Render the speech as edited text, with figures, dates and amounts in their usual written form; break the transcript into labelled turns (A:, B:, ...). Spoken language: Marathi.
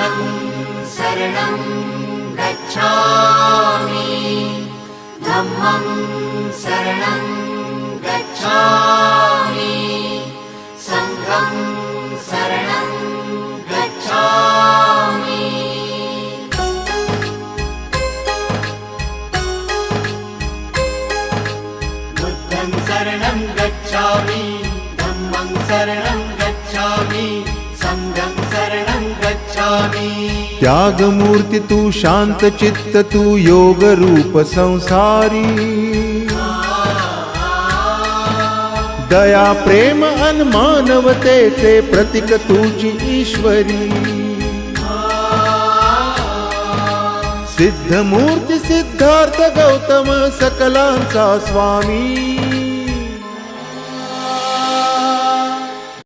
A: बुद्धं शरणं गच्छामि धम्मं शरणं गच्छामि संघं शरणं गच्छामि बुद्धं शरणं गच्छामि धम्मं शरणं गच्छामि संघं शरणं गच्छामि।
B: त्यागमूर्ती तू शांत चित्त तू योग रूप संसारी दया प्रेम अन मानवतेचे प्रतीक तुझी ईश्वरी सिद्धमूर्ती सिद्धार्थ गौतम सकलांचा स्वामी